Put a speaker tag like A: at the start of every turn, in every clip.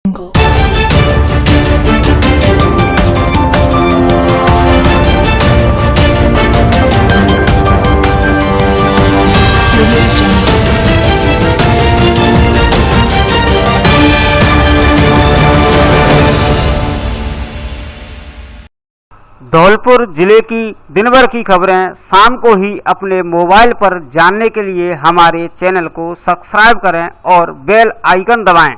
A: धौलपुर जिले की दिन भर की खबरें शाम को ही अपने मोबाइल पर जानने के लिए हमारे चैनल को सब्सक्राइब करें और बेल आइकन दबाएं।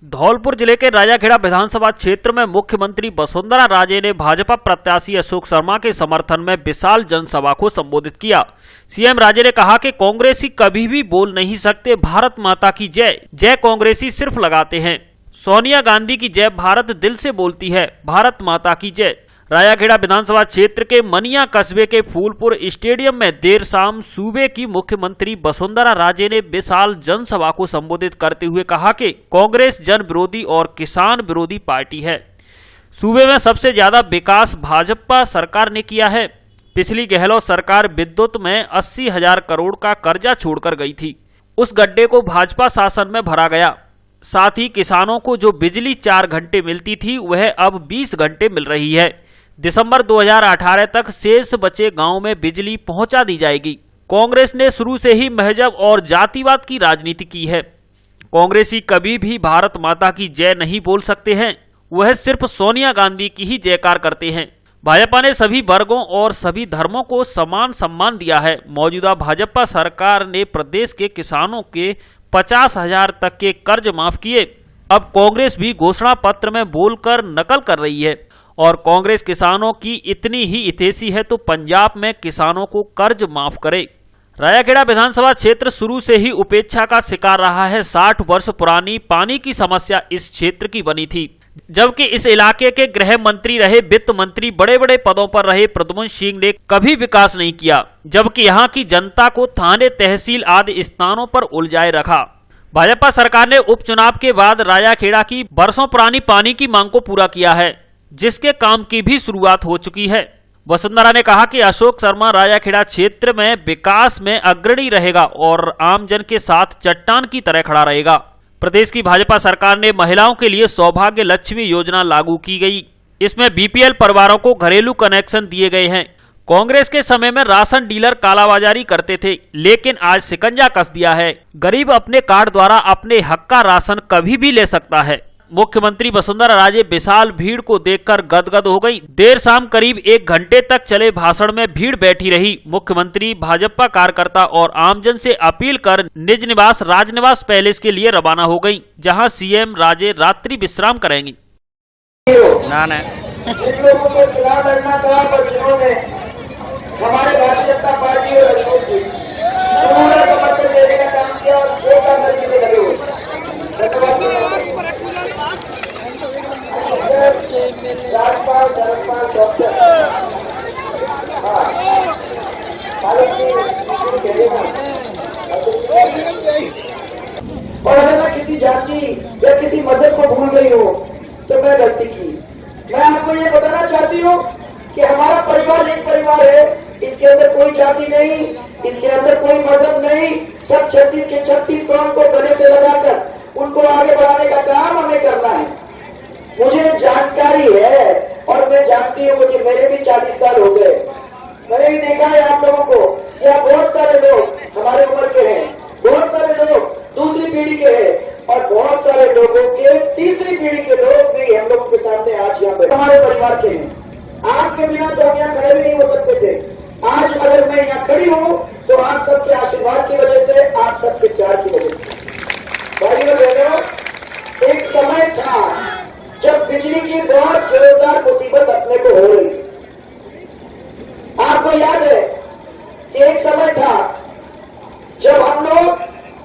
B: धौलपुर जिले के राजाखेड़ा विधानसभा क्षेत्र में मुख्यमंत्री वसुंधरा राजे ने भाजपा प्रत्याशी अशोक शर्मा के समर्थन में विशाल जनसभा को संबोधित किया। सीएम राजे ने कहा कि कांग्रेसी कभी भी बोल नहीं सकते भारत माता की जय, जय कांग्रेसी सिर्फ लगाते हैं। सोनिया गांधी की जय भारत दिल से बोलती है, भारत माता की जय। राजाखेड़ा विधानसभा क्षेत्र के मनिया कस्बे के फूलपुर स्टेडियम में देर शाम सूबे की मुख्यमंत्री वसुंधरा राजे ने विशाल जनसभा को संबोधित करते हुए कहा कि कांग्रेस जन विरोधी और किसान विरोधी पार्टी है। सूबे में सबसे ज्यादा विकास भाजपा सरकार ने किया है। पिछली गहलोत सरकार विद्युत में 80,000 करोड़ का कर्जा छोड़कर गई थी, उस गड्ढे को भाजपा शासन में भरा गया। साथ ही किसानों को जो बिजली 4 घंटे मिलती थी वह अब 20 घंटे मिल रही है। दिसंबर 2018 तक शेष बचे गांव में बिजली पहुंचा दी जाएगी। कांग्रेस ने शुरू से ही महजब और जातिवाद की राजनीति की है। कांग्रेसी कभी भी भारत माता की जय नहीं बोल सकते हैं, वह सिर्फ सोनिया गांधी की ही जयकार करते हैं। भाजपा ने सभी वर्गों और सभी धर्मों को समान सम्मान दिया है। मौजूदा भाजपा सरकार ने प्रदेश के किसानों के 50,000 तक के कर्ज माफ किए। अब कांग्रेस भी घोषणा पत्र में बोलकर नकल कर रही है और कांग्रेस किसानों की इतनी ही हितैषी है तो पंजाब में किसानों को कर्ज माफ करे। राजाखेड़ा विधानसभा क्षेत्र शुरू से ही उपेक्षा का शिकार रहा है। 60 वर्ष पुरानी पानी की समस्या इस क्षेत्र की बनी थी, जबकि इस इलाके के गृह मंत्री रहे, वित्त मंत्री, बड़े बड़े पदों पर रहे प्रद्युम्न सिंह ने कभी विकास नहीं किया, जबकि यहाँ की जनता को थाने, तहसील आदि स्थानों पर उलझाए रखा। भाजपा सरकार ने उपचुनाव के बाद राजाखेड़ा की वर्षों पुरानी पानी की मांग को पूरा किया है, जिसके काम की भी शुरुआत हो चुकी है। वसुंधरा ने कहा कि अशोक शर्मा राजाखेड़ा क्षेत्र में विकास में अग्रणी रहेगा और आमजन के साथ चट्टान की तरह खड़ा रहेगा। प्रदेश की भाजपा सरकार ने महिलाओं के लिए सौभाग्य लक्ष्मी योजना लागू की गई। इसमें बीपीएल परिवारों को घरेलू कनेक्शन दिए गए हैं। कांग्रेस के समय में राशन डीलर कालाबाजारी करते थे, लेकिन आज शिकंजा कस दिया है। गरीब अपने कार्ड द्वारा अपने हक का राशन कभी भी ले सकता है। मुख्यमंत्री वसुंधरा राजे विशाल भीड़ को देखकर गदगद हो गई। देर शाम करीब 1 घंटे तक चले भाषण में भीड़ बैठी रही। मुख्यमंत्री भाजपा कार्यकर्ता और आमजन से अपील कर निज निवास राजनिवास पैलेस के लिए रवाना हो गयी, जहां सीएम राजे रात्रि विश्राम करेंगी। हमारे भारतीय जनता पार्टी और अशोक जी पूरा समर्थन देने का काम किया और जो काम तरीके से लगे हुए। राज्यपाल डॉक्टर और अगर मैं किसी जाति या किसी मजहब को भूल गई हूँ तो मैं गलती की। मैं आपको ये बताना चाहती हूँ कि हमारा परिवार एक परिवार है, इसके अंदर कोई जाति नहीं, इसके अंदर कोई मजहब नहीं। सब 36 के 36 कौम को गले से लगाकर उनको आगे बढ़ाने का काम हमें करना है। मुझे जानकारी है और मैं जानती हूँ कि मेरे भी 40 साल हो गए। मैंने भी देखा है आप लोगों को, यहाँ बहुत सारे लोग हमारे उम्र के हैं, बहुत सारे लोग दूसरी पीढ़ी के हैं और बहुत सारे लोगों के तीसरी पीढ़ी के लोग भी हम लोगों के सामने आज यहाँ पे हमारे परिवार के हैं। आपके बिना तो हम यहाँ खड़े भी नहीं हो सकते थे। आज अगर मैं यहाँ खड़ी हूँ तो आप सबके आशीर्वाद की वजह से, आप सबके प्यार की वजह से। भाइयों बहनों, एक समय था जब बिजली की बहुत जोरदार मुसीबत अपने को हो रही थी। आपको याद है कि एक समय था जब हम लोग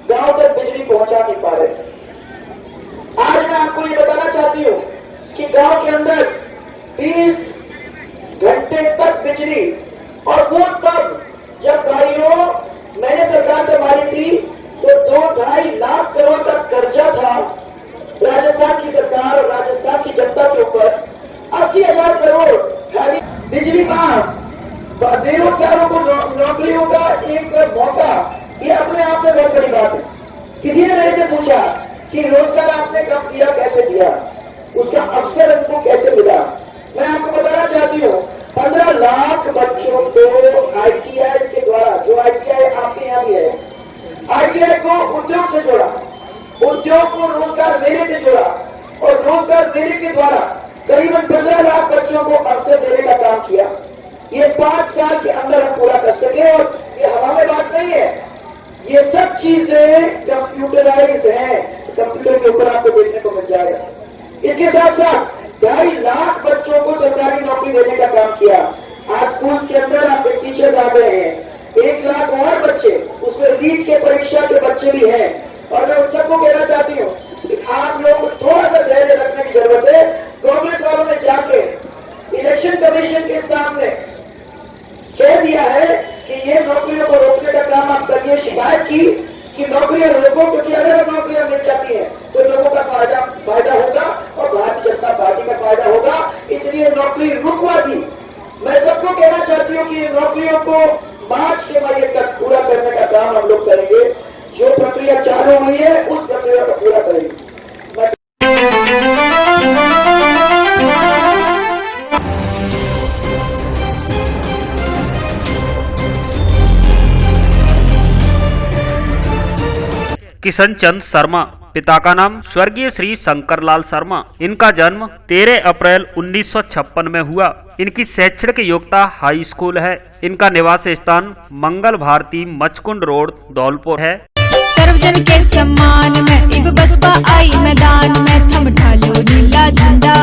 B: गांव तक बिजली पहुंचा नहीं पा रहे थे। आज मैं आपको ये बताना चाहती हूँ कि गांव के अंदर 20 घंटे तक बिजली, और वो तब जब भाइयों मैंने सरकार से मारी थी तो 2-2.5 लाख करोड़ का कर्जा था राजस्थान की सरकार और राजस्थान की जनता के ऊपर। 80,000 करोड़ खाली बिजली का, बेरोजगारों को नौकरियों का एक मौका, ये अपने आप में बहुत बड़ी बात है।
C: किसी ने मेरे से पूछा कि रोजगार आपने कब दिया, कैसे दिया, उसका अवसर हमको कैसे मिला। मैं आपको बताना चाहती हूँ 15 लाख बच्चों को आईटीआई के द्वारा, जो आईटीआई आपके यहाँ भी है, आईटीआई को उद्योग से जोड़ा, उद्योग को रोजगार मेले से जोड़ा और रोजगार मेले के द्वारा करीबन 15 लाख बच्चों को अवसर देने का काम किया। ये 5 साल के अंदर हम पूरा कर सके और ये हवा में बात नहीं है, ये सब चीजें कंप्यूटराइज्ड हैं, कंप्यूटर के ऊपर आपको देखने को मिल जाएगा। इसके साथ साथ 2.5 लाख बच्चों को सरकारी नौकरी देने का काम किया। आज स्कूल के अंदर आपके टीचर्स आ गए हैं, 1 लाख और बच्चे, उसमें रीट के परीक्षा के बच्चे भी हैं। और मैं उन सबको कहना चाहती हूँ कि आप लोगों को थोड़ा सा धैर्य रखने की जरूरत है। कांग्रेस वालों ने जाके इलेक्शन कमीशन के सामने कह दिया है कि ये नौकरियों को रोकने का काम आप करिए, शिकायत की कि नौकरियां रोको, क्योंकि अगर नौकरियां मिल जाती हैं तो लोगों का फायदा होगा और भारतीय जनता पार्टी का फायदा होगा, इसलिए नौकरी रुकवा दी। मैं सबको कहना चाहती हूँ कि नौकरियों को मार्च के महीने तक पूरा करने का काम हम लोग करेंगे। जो प्रक्रिया चालू हुई है उस प्रक्रिया को पूरा करेंगे।
B: किशन चंद शर्मा, पिता का नाम स्वर्गीय श्री शंकरलाल शर्मा। इनका जन्म 13 अप्रैल 1956 में हुआ। इनकी शैक्षणिक योग्यता हाई स्कूल है। इनका निवास स्थान मंगल भारती मचकुंड रोड धौलपुर है।
D: सर्वजन के सम्मान में इब बसपा आई मैदान में, थम ढालो नीला झंडा,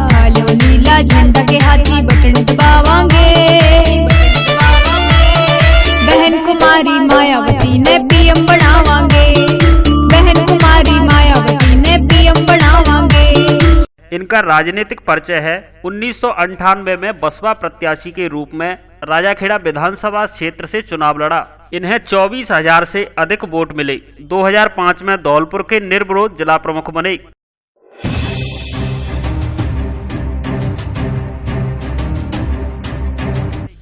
D: ढालो नीला झंडा के हाथी बटन दबावांगे। बहन कुमारी मायावती ने पीएम बनावांगे, बहन कुमारी मायावती ने पीएम बनावांगे।
B: इनका राजनीतिक परिचय है। 1998 में बसपा प्रत्याशी के रूप में राजाखेड़ा विधानसभा क्षेत्र से चुनाव लड़ा। इन्हें 24,000 से अधिक वोट मिले। 2005 में धौलपुर के निर्विरोध जिला प्रमुख बने।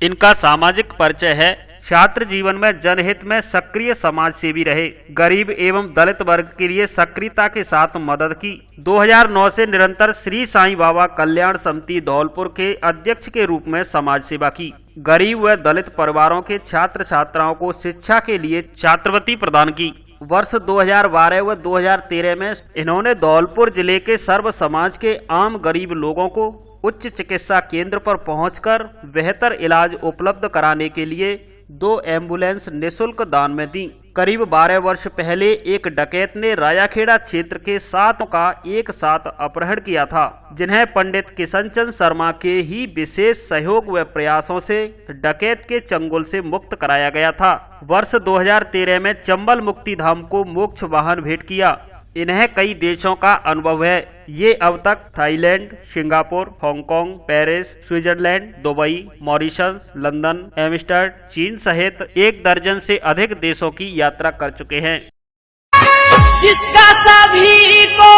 B: इनका सामाजिक परिचय है। छात्र जीवन में जनहित में सक्रिय समाज सेवी रहे। गरीब एवं दलित वर्ग के लिए सक्रियता के साथ मदद की। 2009 से निरंतर श्री साईं बाबा कल्याण समिति धौलपुर के अध्यक्ष के रूप में समाज सेवा की। गरीब व दलित परिवारों के छात्र छात्राओं को शिक्षा के लिए छात्रवृत्ति प्रदान की। वर्ष 2012 व 2013 में इन्होंने धौलपुर जिले के सर्व समाज के आम गरीब लोगों को उच्च चिकित्सा केंद्र पर पहुंचकर बेहतर इलाज उपलब्ध कराने के लिए 2 एम्बुलेंस निःशुल्क दान में दी। करीब 12 वर्ष पहले एक डकैत ने राजाखेड़ा क्षेत्र के 7 का एक साथ अपहरण किया था, जिन्हें पंडित किशन चंद शर्मा के ही विशेष सहयोग व प्रयासों से डकैत के चंगुल से मुक्त कराया गया था। वर्ष 2013 में चंबल मुक्ति धाम को मोक्ष वाहन भेंट किया। इन्हें कई देशों का अनुभव है। ये अब तक Thailand, Singapore, Hong Kong, Paris, Switzerland, Dubai, Mauritius, London, Amsterdam, चीन सहित 1 दर्जन से अधिक देशों की यात्रा कर चुके हैं।
E: जिसका सभी को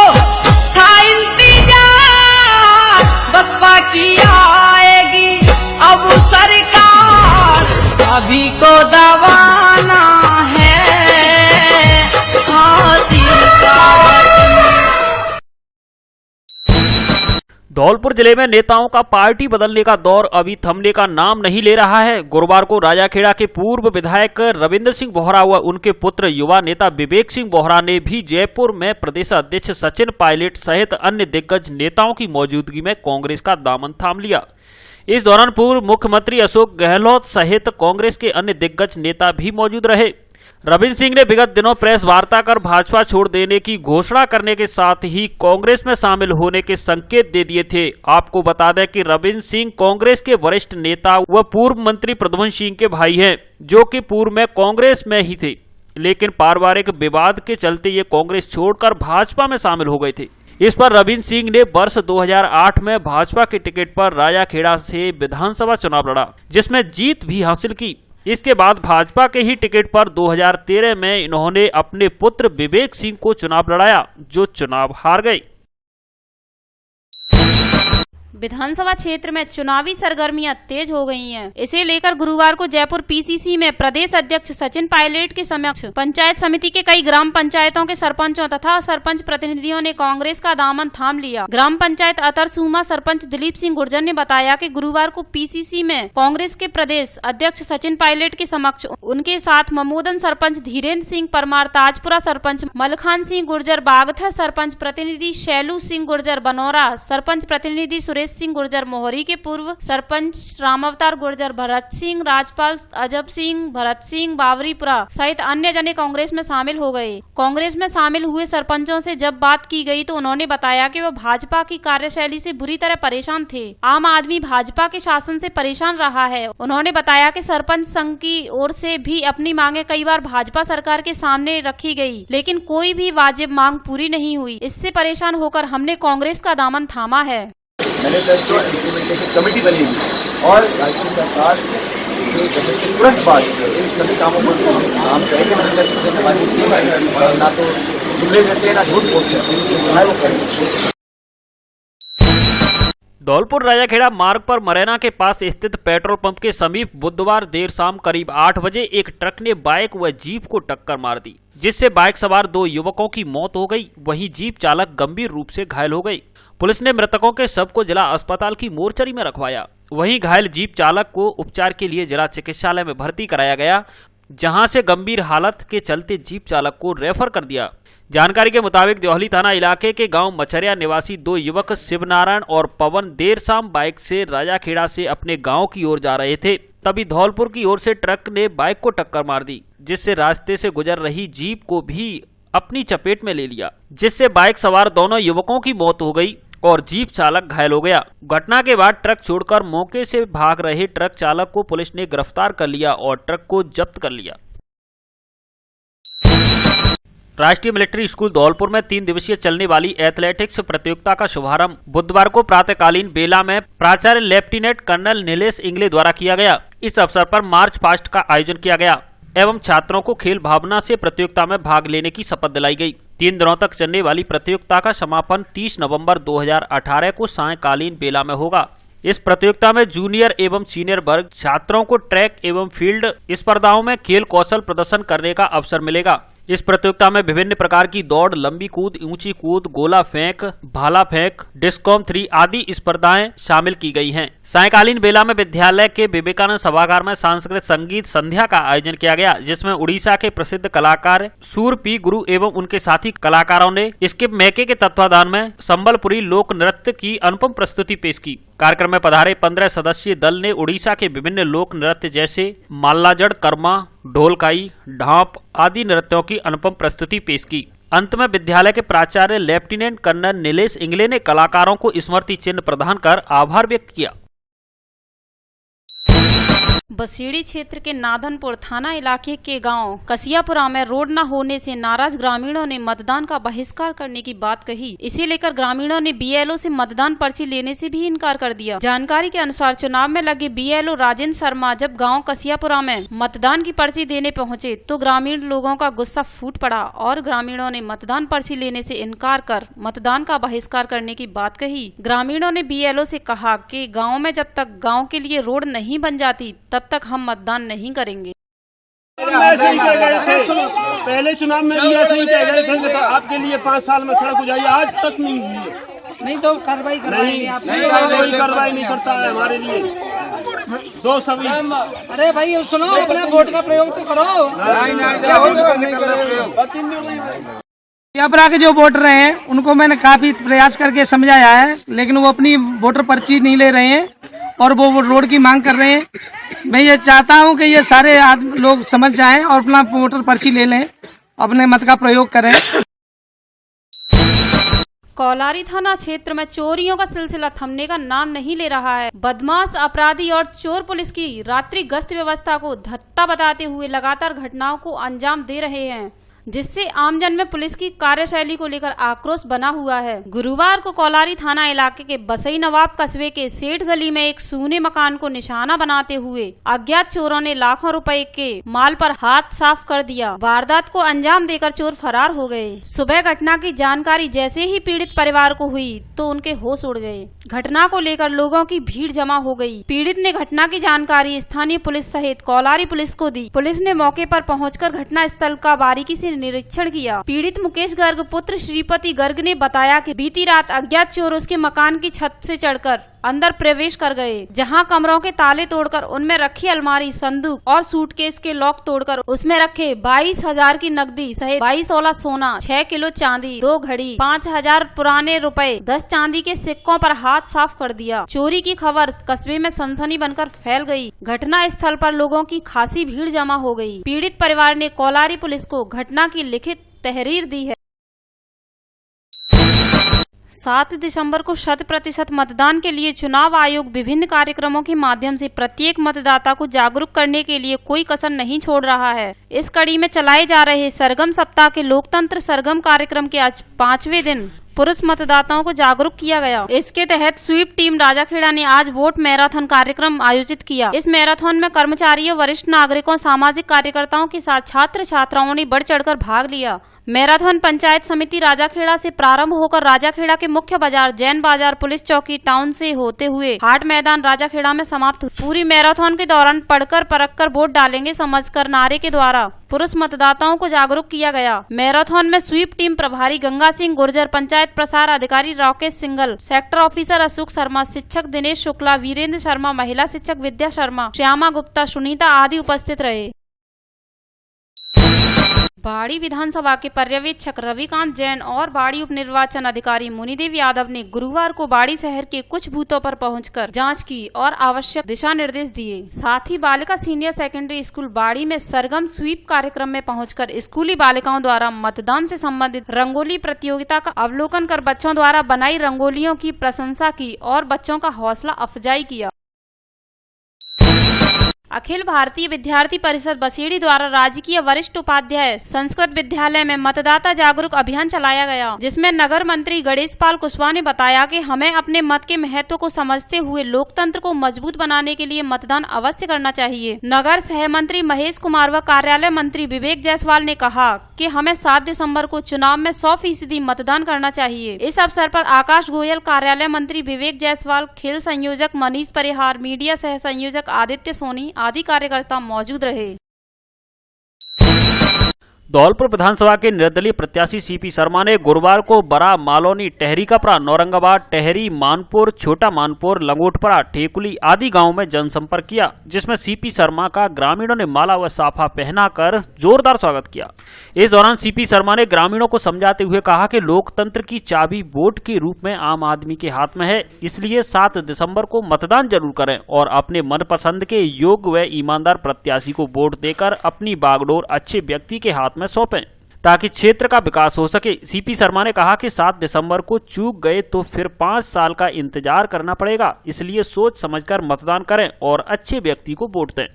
E: था इंतजार, बसपा की आएगी अब सरकार, अभी को दबाना है हाथी का।
B: धौलपुर जिले में नेताओं का पार्टी बदलने का दौर अभी थमने का नाम नहीं ले रहा है। गुरुवार को राजाखेड़ा के पूर्व विधायक रविंद्र सिंह बोहरा व उनके पुत्र युवा नेता विवेक सिंह बोहरा ने भी जयपुर में प्रदेश अध्यक्ष सचिन पायलट सहित अन्य दिग्गज नेताओं की मौजूदगी में कांग्रेस का दामन थाम लिया। इस दौरान पूर्व मुख्यमंत्री अशोक गहलोत सहित कांग्रेस के अन्य दिग्गज नेता भी मौजूद रहे। रविंद्र सिंह ने विगत दिनों प्रेस वार्ता कर भाजपा छोड़ देने की घोषणा करने के साथ ही कांग्रेस में शामिल होने के संकेत दे दिए थे। आपको बता दें कि रविंद्र सिंह कांग्रेस के वरिष्ठ नेता व पूर्व मंत्री प्रद्युम्न सिंह के भाई हैं, जो कि पूर्व में कांग्रेस में ही थे, लेकिन पारिवारिक विवाद के चलते ये कांग्रेस छोड़कर भाजपा में शामिल हो गए थे। इस पर रविंद्र सिंह ने वर्ष 2008 में भाजपा के टिकट पर राजाखेड़ा से विधानसभा चुनाव लड़ा, जिसमें जीत भी हासिल की। इसके बाद भाजपा के ही टिकट पर 2013 में इन्होंने अपने पुत्र विवेक सिंह को चुनाव लड़ाया, जो चुनाव हार गए।
F: विधानसभा क्षेत्र में चुनावी सरगर्मियां तेज हो गई हैं। इसे लेकर गुरुवार को जयपुर पीसीसी में प्रदेश अध्यक्ष सचिन पायलट के समक्ष पंचायत समिति के कई ग्राम पंचायतों के सरपंचों तथा सरपंच प्रतिनिधियों ने कांग्रेस का दामन थाम लिया। ग्राम पंचायत अतरसूमा सरपंच दिलीप सिंह गुर्जर ने बताया कि गुरुवार को पीसीसी में कांग्रेस के प्रदेश अध्यक्ष सचिन पायलट के समक्ष उनके साथ ममोदन सरपंच धीरेन्द्र सिंह परमार, ताजपुरा सरपंच मलखान सिंह गुर्जर, बागथा सरपंच प्रतिनिधि शैलू सिंह गुर्जर बनौरा, सरपंच प्रतिनिधि सुरेश सिंह गुर्जर मोहरी के पूर्व सरपंच रामावतार गुर्जर, भरत सिंह राजपाल, अजब सिंह, भरत सिंह बावरीपुरा सहित अन्य जने कांग्रेस में शामिल हो गए। कांग्रेस में शामिल हुए सरपंचों से जब बात की गई तो उन्होंने बताया कि वह भाजपा की कार्यशैली से बुरी तरह परेशान थे। आम आदमी भाजपा के शासन से परेशान रहा है। उन्होंने बताया कि सरपंच संघ की ओर से भी अपनी मांगे कई बार भाजपा सरकार के सामने रखी गई, लेकिन कोई भी वाजिब मांग पूरी नहीं हुई। इससे परेशान होकर हमने कांग्रेस का दामन थामा है।
G: मैनिफेस्टो इम्प्लीमेंटेशन कमेटी बनेगी और राज्य सरकार तुरंत बाद इन सभी कामों पर काम करेंगे। मैनिफेस्टो के बाद ना तो जुमले देते हैं ना झूठ बोलते हैं, वो करेंगे।
B: धौलपुर राजाखेड़ा मार्ग पर मरैना के पास स्थित पेट्रोल पंप के समीप बुधवार देर शाम करीब 8 बजे एक ट्रक ने बाइक व जीप को टक्कर मार दी, जिससे बाइक सवार 2 युवकों की मौत हो गई। वहीं जीप चालक गंभीर रूप से घायल हो गई। पुलिस ने मृतकों के शव को जिला अस्पताल की मोर्चरी में रखवाया। वहीं घायल जीप चालक को उपचार के लिए जिला चिकित्सालय में भर्ती कराया गया, जहां से गंभीर हालत के चलते जीप चालक को रेफर कर दिया। जानकारी के मुताबिक देहली थाना इलाके के गांव मछरिया निवासी 2 युवक शिवनारायण और पवन देर शाम बाइक से राजाखेड़ा से अपने गांव की ओर जा रहे थे। तभी धौलपुर की ओर से ट्रक ने बाइक को टक्कर मार दी, जिससे रास्ते से गुजर रही जीप को भी अपनी चपेट में ले लिया, जिससे बाइक सवार दोनों युवकों की मौत हो गई और जीप चालक घायल हो गया। घटना के बाद ट्रक छोड़कर मौके से भाग रहे ट्रक चालक को पुलिस ने गिरफ्तार कर लिया और ट्रक को जब्त कर लिया। राष्ट्रीय मिलिट्री स्कूल धौलपुर में 3 दिवसीय चलने वाली एथलेटिक्स प्रतियोगिता का शुभारंभ बुधवार को प्रातःकालीन बेला में प्राचार्य लेफ्टिनेंट कर्नल नीलेश इंगले द्वारा किया गया। इस अवसर पर मार्च पास्ट का आयोजन किया गया एवं छात्रों को खेल भावना से प्रतियोगिता में भाग लेने की शपथ दिलाई गई। 3 दिनों तक चलने वाली प्रतियोगिता का समापन 30 नवंबर 2018 को सायंकालीन बेला में होगा। इस प्रतियोगिता में जूनियर एवं सीनियर वर्ग छात्रों को ट्रैक एवं फील्ड स्पर्धाओं में खेल कौशल प्रदर्शन करने का अवसर मिलेगा। इस प्रतियोगिता में विभिन्न प्रकार की दौड़, लंबी कूद, ऊंची कूद, गोला फेंक, भाला फेंक, डिस्कॉम 3 आदि स्पर्धाएं शामिल की गई हैं। सायंकालीन बेला में विद्यालय के विवेकानंद सभागार में सांस्कृतिक संगीत संध्या का आयोजन किया गया, जिसमें उड़ीसा के प्रसिद्ध कलाकार सूर पी गुरु एवं उनके साथी कलाकारों ने स्किप मैके के तत्वाधान में संबलपुरी लोक नृत्य की अनुपम प्रस्तुति पेश की। कार्यक्रम में पधारे 15 सदस्यीय दल ने उड़ीसा के विभिन्न लोक नृत्य जैसे माल्लाजड़, कर्मा, ढोलकाई, ढांप आदि नृत्यों की अनुपम प्रस्तुति पेश की। अंत में विद्यालय के प्राचार्य लेफ्टिनेंट कर्नल नीलेश इंगले ने कलाकारों को स्मृति चिन्ह प्रदान कर आभार व्यक्त किया।
F: बसेड़ी क्षेत्र के नादनपुर थाना इलाके के गांव कसियापुरा में रोड न होने से नाराज ग्रामीणों ने मतदान का बहिष्कार करने की बात कही। इसे लेकर ग्रामीणों ने बीएलओ से मतदान पर्ची लेने से भी इनकार कर दिया। जानकारी के अनुसार चुनाव में लगे बीएलओ राजेंद्र शर्मा जब गांव कसियापुरा में मतदान की पर्ची देने पहुंचे तो ग्रामीण लोगों का गुस्सा फूट पड़ा और ग्रामीणों ने मतदान पर्ची लेने से इनकार कर मतदान का बहिष्कार करने की बात कही। ग्रामीणों ने बीएलओ से कहा कि गाँव में जब तक गाँव के लिए रोड नहीं बन जाती तब तक हम मतदान नहीं करेंगे।
H: पहले चुनाव में भी ऐसे ही कह गए थे आपके लिए 5 साल में सड़क हो जाएगी, आज तक नहीं हुई है। नहीं तो कार्रवाई कोई कार्रवाई नहीं करता है हमारे लिए। 2 सभी
E: अरे भाई सुनो, अपना वोट का प्रयोग तो करो।
I: अपना के जो वोटर हैं उनको मैंने काफी प्रयास करके समझाया है, लेकिन वो अपनी वोटर पर्ची नहीं ले रहे हैं और वो रोड की मांग कर रहे हैं। मैं ये चाहता हूं कि ये सारे लोग समझ जाएं और अपना वोटर पर्ची ले लें, अपने मत का प्रयोग करें।
F: कौलारी थाना क्षेत्र में चोरियों का सिलसिला थमने का नाम नहीं ले रहा है। बदमाश, अपराधी और चोर पुलिस की रात्रि गश्त व्यवस्था को धत्ता बताते हुए लगातार घटनाओं को अंजाम दे रहे हैं। जिससे आमजन में पुलिस की कार्यशैली को लेकर आक्रोश बना हुआ है। गुरुवार को कोलारी थाना इलाके के बसई नवाब कस्बे के सेठ गली में एक सूने मकान को निशाना बनाते हुए अज्ञात चोरों ने लाखों रुपए के माल पर हाथ साफ कर दिया। वारदात को अंजाम देकर चोर फरार हो गए। सुबह घटना की जानकारी जैसे ही पीड़ित परिवार को हुई तो उनके होश उड़ गए। घटना को लेकर लोगों की भीड़ जमा हो गई। पीड़ित ने घटना की जानकारी स्थानीय पुलिस सहित कोलारी पुलिस को दी। पुलिस ने मौके पर पहुंचकर घटना स्थल का बारीकी से निरीक्षण किया। पीड़ित मुकेश गर्ग पुत्र श्रीपति गर्ग ने बताया कि बीती रात अज्ञात चोर उसके मकान की छत से चढ़कर अंदर प्रवेश कर गए, जहां कमरों के ताले तोड़कर उनमें रखी अलमारी, संदूक और सूटकेस के लॉक तोड़कर उसमें रखे 22,000 की नकदी सहित 22 तोला सोना, 6 किलो चांदी, 2 घड़ी, 5,000 पुराने रुपए, 10 चांदी के सिक्कों पर हाथ साफ कर दिया। चोरी की खबर कस्बे में सनसनी बनकर फैल गई। घटना स्थल पर लोगों की खासी भीड़ जमा हो गई। पीड़ित परिवार ने कोलारी पुलिस को घटना की लिखित तहरीर दी है। 7 दिसंबर को 100% मतदान के लिए चुनाव आयोग विभिन्न कार्यक्रमों के माध्यम से प्रत्येक मतदाता को जागरूक करने के लिए कोई कसर नहीं छोड़ रहा है। इस कड़ी में चलाए जा रहे सरगम सप्ताह के लोकतंत्र सरगम कार्यक्रम के आज 5वें दिन पुरुष मतदाताओं को जागरूक किया गया। इसके तहत स्वीप टीम राजाखेड़ा ने आज वोट मैराथन कार्यक्रम आयोजित किया। इस मैराथन में कर्मचारियों, वरिष्ठ नागरिकों, सामाजिक कार्यकर्ताओं के साथ छात्र छात्राओं ने बढ़ चढ़कर भाग लिया। मैराथन पंचायत समिति राजाखेड़ा से प्रारंभ होकर राजाखेड़ा के मुख्य बाजार, जैन बाजार, पुलिस चौकी, टाउन से होते हुए हाट मैदान राजाखेड़ा में समाप्त हुई। पूरी मैराथन के दौरान पढ़कर परखकर वोट डालेंगे समझकर नारे के द्वारा पुरुष मतदाताओं को जागरूक किया गया। मैराथन में स्वीप टीम प्रभारी गंगा सिंह गुर्जर, पंचायत प्रसार अधिकारी Rakesh single, sector officer Ashok Sharma, शिक्षक दिनेश शुक्ला, वीरेंद्र शर्मा, महिला शिक्षक विद्या शर्मा, श्यामा गुप्ता, सुनीता आदि उपस्थित रहे। बाड़ी विधानसभा के पर्यवेक्षक रविकांत जैन और बाड़ी उप निर्वाचन अधिकारी मुनिदेव यादव ने गुरुवार को बाड़ी शहर के कुछ बूथों पर पहुंचकर जांच की और आवश्यक दिशा निर्देश दिए। साथ ही बालिका सीनियर सेकेंडरी स्कूल बाड़ी में सरगम स्वीप कार्यक्रम में पहुंचकर स्कूली बालिकाओं द्वारा मतदान से संबंधित रंगोली प्रतियोगिता का अवलोकन कर बच्चों द्वारा बनाई रंगोलियों की प्रशंसा की और बच्चों का हौसला अफजाई किया। अखिल भारतीय विद्यार्थी परिषद बसेड़ी द्वारा राजकीय वरिष्ठ उपाध्याय संस्कृत विद्यालय में मतदाता जागरूक अभियान चलाया गया, जिसमें नगर मंत्री गणेश पाल कुशवाहा ने बताया कि हमें अपने मत के महत्व को समझते हुए लोकतंत्र को मजबूत बनाने के लिए मतदान अवश्य करना चाहिए। नगर सह मंत्री महेश कुमार व कार्यालय मंत्री विवेक जायसवाल ने कहा कि हमें 7 दिसंबर को चुनाव में 100% मतदान करना चाहिए। इस अवसर पर आकाश गोयल, कार्यालय मंत्री विवेक जायसवाल, खेल संयोजक मनीष परिहार, मीडिया सह संयोजक आदित्य सोनी आदि कार्यकर्ता मौजूद रहे।
B: धौलपुर विधानसभा के निर्दलीय प्रत्याशी सीपी शर्मा ने गुरुवार को बरा, मालौनी, टहरी कपरा, नौरंगाबाद, टहरी, मानपुर, छोटा मानपुर, लंगोटपरा, ठेकुली आदि गांवों में जनसंपर्क किया, जिसमें सीपी शर्मा का ग्रामीणों ने माला व साफा पहनाकर जोरदार स्वागत किया। इस दौरान सीपी शर्मा ने ग्रामीणों को समझाते हुए कहा कि लोकतंत्र की चाबी वोट के रूप में आम आदमी के हाथ में है, इसलिए 7 दिसंबर को मतदान जरूर करें और अपने मनपसंद के योग्य व ईमानदार प्रत्याशी को वोट देकर अपनी बागडोर अच्छे व्यक्ति के हाथ में सौंपें ताकि क्षेत्र का विकास हो सके। सीपी शर्मा ने कहा कि 7 दिसंबर को चूक गए तो फिर 5 साल का इंतजार करना पड़ेगा, इसलिए सोच समझकर मतदान करें और अच्छे व्यक्ति को वोट दें।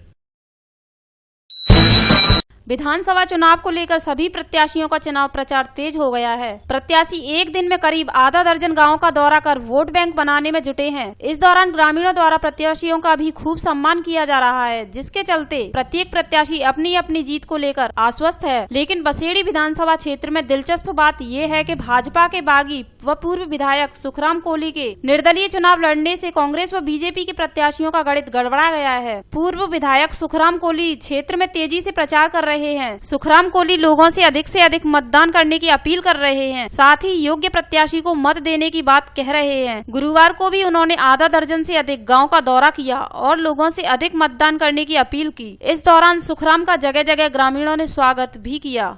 F: विधानसभा चुनाव को लेकर सभी प्रत्याशियों का चुनाव प्रचार तेज हो गया है। प्रत्याशी एक दिन में करीब आधा दर्जन गांवों का दौरा कर वोट बैंक बनाने में जुटे हैं। इस दौरान ग्रामीणों द्वारा प्रत्याशियों का भी खूब सम्मान किया जा रहा है, जिसके चलते प्रत्येक प्रत्याशी अपनी अपनी जीत को लेकर आश्वस्त है। लेकिन बसेड़ी विधानसभा क्षेत्र में दिलचस्प बात ये है कि भाजपा के बागी व पूर्व विधायक सुखराम कोहली के निर्दलीय चुनाव लड़ने से कांग्रेस व बीजेपी के प्रत्याशियों का गणित गड़बड़ा गया है। पूर्व विधायक सुखराम कोहली क्षेत्र में तेजी से प्रचार कर रहे हैं। सुखराम कोहली लोगों से अधिक मतदान करने की अपील कर रहे हैं, साथ ही योग्य प्रत्याशी को मत देने की बात कह रहे हैं। गुरुवार को भी उन्होंने आधा दर्जन से अधिक गांव का दौरा किया और लोगों से अधिक मतदान करने की अपील की। इस दौरान सुखराम का जगह जगह ग्रामीणों ने स्वागत भी किया।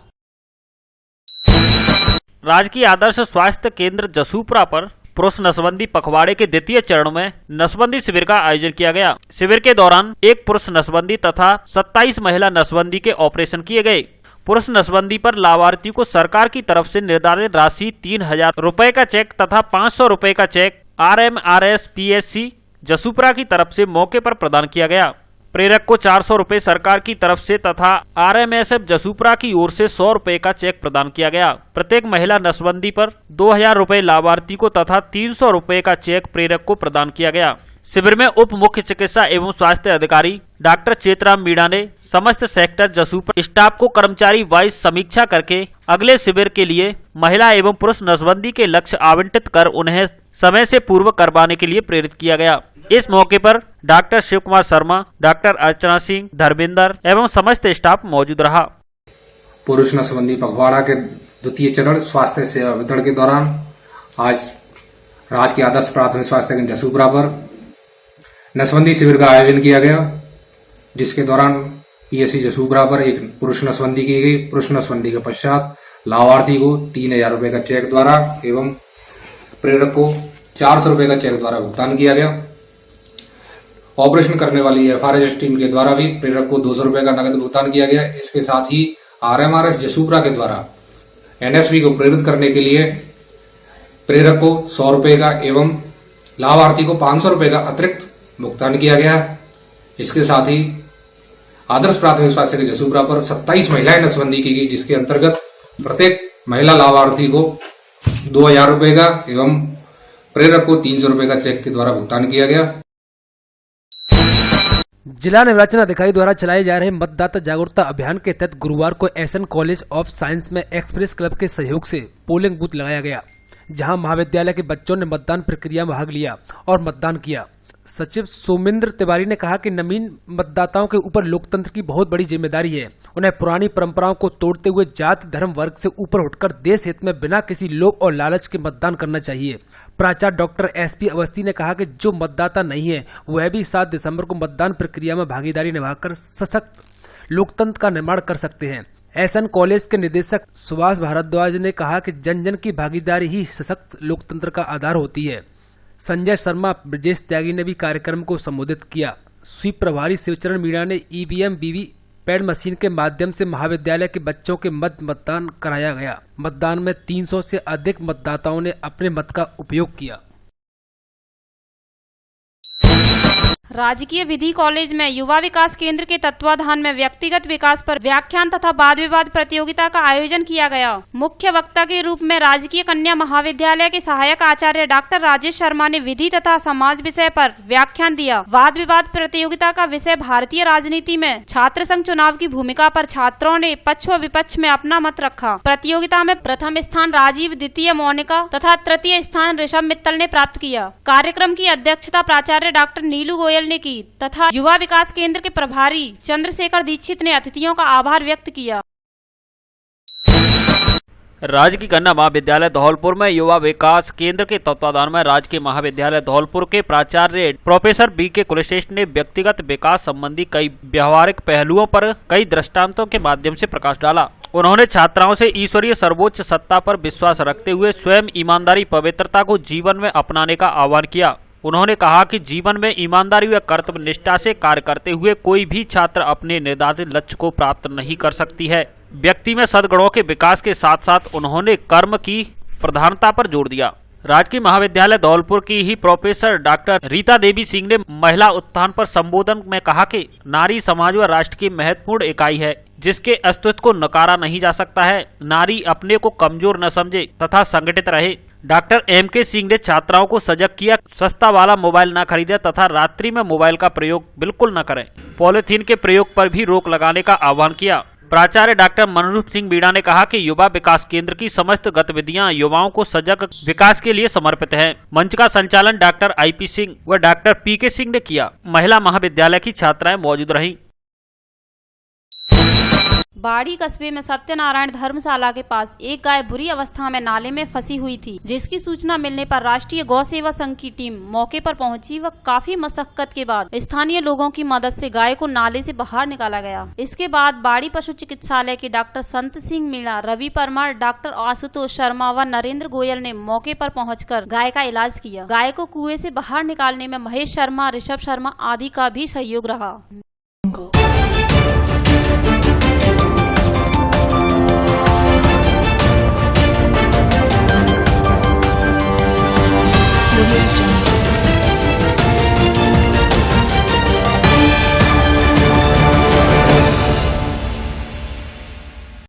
B: राजकीय आदर्श स्वास्थ्य केंद्र जसूपुरा पर पुरुष नसबंदी पखवाड़े के द्वितीय चरण में नसबंदी शिविर का आयोजन किया गया। शिविर के दौरान एक पुरुष नसबंदी तथा 27 महिला नसबंदी के ऑपरेशन किए गए। पुरुष नसबंदी पर लाभार्थी को सरकार की तरफ से निर्धारित राशि 3000 रुपए का चेक तथा 500 रुपए का चेक RMRS PSC जसूपुरा की तरफ से मौके पर प्रदान किया गया। प्रेरक को 400 रुपए सरकार की तरफ से तथा RMSF जसूपरा की ओर से 100 रुपए का चेक प्रदान किया गया। प्रत्येक महिला नसबंदी पर 2000 रुपए लाभार्थी को तथा 300 रुपए का चेक प्रेरक को प्रदान किया गया। शिविर में उप मुख्य चिकित्सा एवं स्वास्थ्य अधिकारी डॉक्टर चेतराम मीणा ने समस्त सेक्टर जसूपरा स्टाफ को कर्मचारी वाइज समीक्षा करके अगले शिविर के लिए महिला एवं पुरुष नसबंदी के लक्ष्य आवंटित कर उन्हें समय से पूर्व करवाने के लिए प्रेरित किया गया। इस मौके पर डॉक्टर शिव कुमार शर्मा, डॉक्टर अर्चना सिंह, धर्मेंद्र एवं समस्त स्टाफ मौजूद रहा।
J: पुरुष नसबंदी पखवाड़ा के द्वितीय चरण स्वास्थ्य सेवा वितरण के दौरान आज राज्य के आदर्श प्राथमिक स्वास्थ्य केंद्र जसूपरा पर नसबंदी शिविर का आयोजन किया गया, जिसके दौरान PSC जसूपरा पर एक पुरुष नसबंदी की गई। पुरुष नसबंदी के पश्चात लाभार्थी को 3000 रुपए का चेक द्वारा एवं प्रेरक को 400 रुपए का चेक द्वारा भुगतान किया गया। ऑपरेशन करने वाली FRS टीम के द्वारा भी प्रेरक को 200 रुपए का नगद भुगतान किया गया। इसके साथ ही RMRS जसूपरा के द्वारा NSV को प्रेरित करने के लिए प्रेरक को 100 रुपए का एवं लाभार्थी को 500 रुपए का अतिरिक्त भुगतान किया गया। इसके साथ ही आदर्श प्राथमिक स्वास्थ्य के जसूपरा पर 27 महिलाएं नसबंदी की गई, जिसके अंतर्गत प्रत्येक महिला लाभार्थी को 2000 रुपए का एवं प्रेरक को 300 रुपए का चेक के द्वारा भुगतान किया गया।
K: जिला निर्वाचन अधिकारी द्वारा चलाए जा रहे मतदाता जागरूकता अभियान के तहत गुरुवार को SN कॉलेज ऑफ साइंस में एक्सप्रेस क्लब के सहयोग से पोलिंग बूथ लगाया गया, जहां महाविद्यालय के बच्चों ने मतदान प्रक्रिया में भाग लिया और मतदान किया। सचिव सोमेंद्र तिवारी ने कहा कि नवीन मतदाताओं के ऊपर लोकतंत्र की बहुत बड़ी जिम्मेदारी है। उन्हें पुरानी परंपराओं को तोड़ते हुए जाति धर्म वर्ग से ऊपर उठकर देश हित में बिना किसी लोभ और लालच के मतदान करना चाहिए। प्राचार्य डॉक्टर SP अवस्थी ने कहा कि जो मतदाता नहीं है वह भी 7 दिसंबर को मतदान प्रक्रिया में भागीदारी निभाकर सशक्त लोकतंत्र का निर्माण कर सकते हैं। SN कॉलेज के निदेशक सुभाष भारद्वाज ने कहा कि जन जन की भागीदारी ही सशक्त लोकतंत्र का आधार होती है। संजय शर्मा, ब्रजेश त्यागी ने भी कार्यक्रम को संबोधित किया। स्वीप प्रभारी शिवचरण मीणा ने EVM वीवीपैट मशीन के माध्यम से महाविद्यालय के बच्चों के मतदान कराया गया। मतदान में 300 से अधिक मतदाताओं ने अपने मत का उपयोग किया।
F: राजकीय विधि कॉलेज में युवा विकास केंद्र के तत्वाधान में व्यक्तिगत विकास पर व्याख्यान तथा वाद विवाद प्रतियोगिता का आयोजन किया गया। मुख्य वक्ता के रूप में राजकीय कन्या महाविद्यालय के सहायक आचार्य डॉक्टर राजेश शर्मा ने विधि तथा समाज विषय पर व्याख्यान दिया। वाद विवाद प्रतियोगिता का विषय भारतीय राजनीति में छात्र संघ चुनाव की भूमिका पर छात्रों ने पक्ष व विपक्ष में अपना मत रखा। प्रतियोगिता में प्रथम स्थान राजीव, द्वितीय मोनिका तथा तृतीय स्थान ऋषभ मित्तल ने प्राप्त किया। कार्यक्रम की अध्यक्षता प्राचार्य डॉक्टर नीलू गोयल ने की तथा युवा विकास केंद्र के प्रभारी चंद्रशेखर दीक्षित ने अतिथियों का आभार व्यक्त किया।
B: राजकीय कन्या महाविद्यालय धौलपुर में युवा विकास केंद्र के तत्वाधान में राजकीय महाविद्यालय धौलपुर के प्राचार्य प्रोफेसर BK कुलश्रेष्ठ ने व्यक्तिगत विकास संबंधी कई व्यवहारिक पहलुओं पर कई दृष्टांतों के माध्यम से प्रकाश डाला। उन्होंने छात्राओं से ईश्वरीय सर्वोच्च सत्ता पर विश्वास रखते हुए स्वयं ईमानदारी पवित्रता को जीवन में अपनाने का आह्वान किया। उन्होंने कहा कि जीवन में ईमानदारी व कर्तव्य निष्ठा से कार्य करते हुए कोई भी छात्र अपने निर्धारित लक्ष्य को प्राप्त नहीं कर सकती है। व्यक्ति में सद्गुणों के विकास के साथ साथ उन्होंने कर्म की प्रधानता पर जोर दिया। राजकीय महाविद्यालय धौलपुर की ही प्रोफेसर डॉक्टर रीता देवी सिंह ने महिला उत्थान पर संबोधन में कहा कि नारी समाज व राष्ट्र की महत्वपूर्ण इकाई है, जिसके अस्तित्व को नकारा नहीं जा सकता है। नारी अपने को कमजोर न समझे तथा संगठित रहे। डॉक्टर MK सिंह ने छात्राओं को सजग किया, सस्ता वाला मोबाइल न खरीदे तथा रात्रि में मोबाइल का प्रयोग बिल्कुल न करें। पॉलिथीन के प्रयोग पर भी रोक लगाने का आह्वान किया। प्राचार्य डॉक्टर मनरूप सिंह बीड़ा ने कहा कि युवा विकास केंद्र की समस्त गतिविधियां युवाओं को सजग विकास के लिए समर्पित है। मंच का संचालन डॉक्टर IP सिंह व डॉक्टर PK सिंह ने किया। महिला महाविद्यालय की छात्राएं मौजूद रहीं।
F: बाड़ी कस्बे में सत्यनारायण धर्मशाला के पास एक गाय बुरी अवस्था में नाले में फंसी हुई थी, जिसकी सूचना मिलने पर राष्ट्रीय गौ सेवा संघ की टीम मौके पर पहुंची व काफी मशक्कत के बाद स्थानीय लोगों की मदद से गाय को नाले से बाहर निकाला गया। इसके बाद बाड़ी पशु चिकित्सालय के डॉक्टर संत सिंह मीणा, रवि परमार, डॉक्टर आशुतोष शर्मा व नरेंद्र गोयल ने मौके पर पहुंचकर गाय का इलाज किया। गाय को कुएं से बाहर निकालने में महेश शर्मा, ऋषभ शर्मा आदि का भी सहयोग रहा।